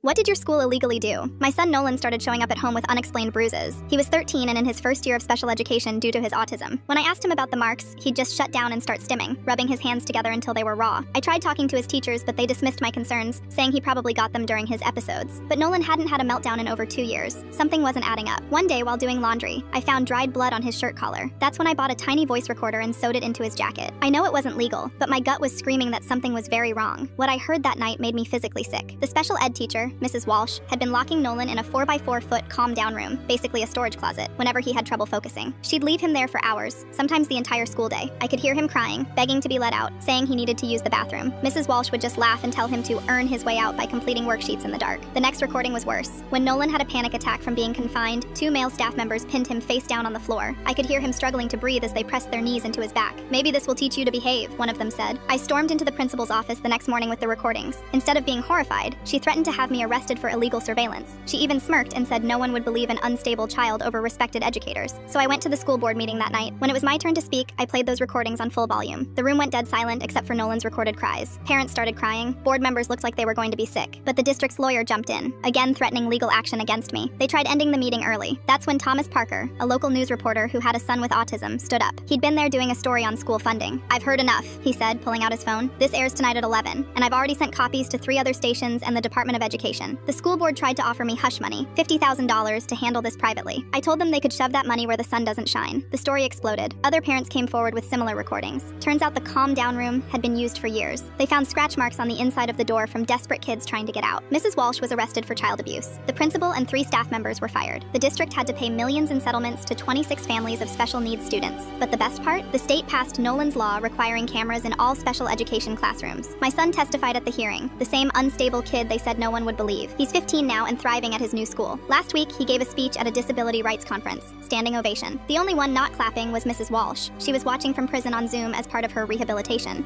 What did your school illegally do? My son Nolan started showing up at home with unexplained bruises. He was 13 and in his first year of special education due to his autism. When I asked him about the marks, he'd just shut down and start stimming, rubbing his hands together until they were raw. I tried talking to his teachers, but they dismissed my concerns, saying he probably got them during his episodes. But Nolan hadn't had a meltdown in over 2 years. Something wasn't adding up. One day, while doing laundry, I found dried blood on his shirt collar. That's when I bought a tiny voice recorder and sewed it into his jacket. I know it wasn't legal, but my gut was screaming that something was very wrong. What I heard that night made me physically sick. The special ed teacher, Mrs. Walsh, had been locking Nolan in a 4x4-foot calm-down room, basically a storage closet, whenever he had trouble focusing. She'd leave him there for hours, sometimes the entire school day. I could hear him crying, begging to be let out, saying he needed to use the bathroom. Mrs. Walsh would just laugh and tell him to earn his way out by completing worksheets in the dark. The next recording was worse. When Nolan had a panic attack from being confined, 2 male staff members pinned him face down on the floor. I could hear him struggling to breathe as they pressed their knees into his back. "Maybe this will teach you to behave," one of them said. I stormed into the principal's office the next morning with the recordings. Instead of being horrified, she threatened to have me arrested for illegal surveillance. She even smirked and said no one would believe an unstable child over respected educators. So I went to the school board meeting that night. When it was my turn to speak, I played those recordings on full volume. The room went dead silent except for Nolan's recorded cries. Parents started crying. Board members looked like they were going to be sick. But the district's lawyer jumped in, again threatening legal action against me. They tried ending the meeting early. That's when Thomas Parker, a local news reporter who had a son with autism, stood up. He'd been there doing a story on school funding. "I've heard enough," he said, pulling out his phone. "This airs tonight at 11, and I've already sent copies to 3 other stations and the Department of Education. The school board tried to offer me hush money, $50,000, to handle this privately. I told them they could shove that money where the sun doesn't shine." The story exploded. Other parents came forward with similar recordings. Turns out the calm down room had been used for years. They found scratch marks on the inside of the door from desperate kids trying to get out. Mrs. Walsh was arrested for child abuse. The principal and 3 staff members were fired. The district had to pay millions in settlements to 26 families of special needs students. But the best part? The state passed Nolan's law requiring cameras in all special education classrooms. My son testified at the hearing, the same unstable kid they said no one would believe. He's 15 now and thriving at his new school. Last week, he gave a speech at a disability rights conference. Standing ovation. The only one not clapping was Mrs. Walsh. She was watching from prison on Zoom as part of her rehabilitation.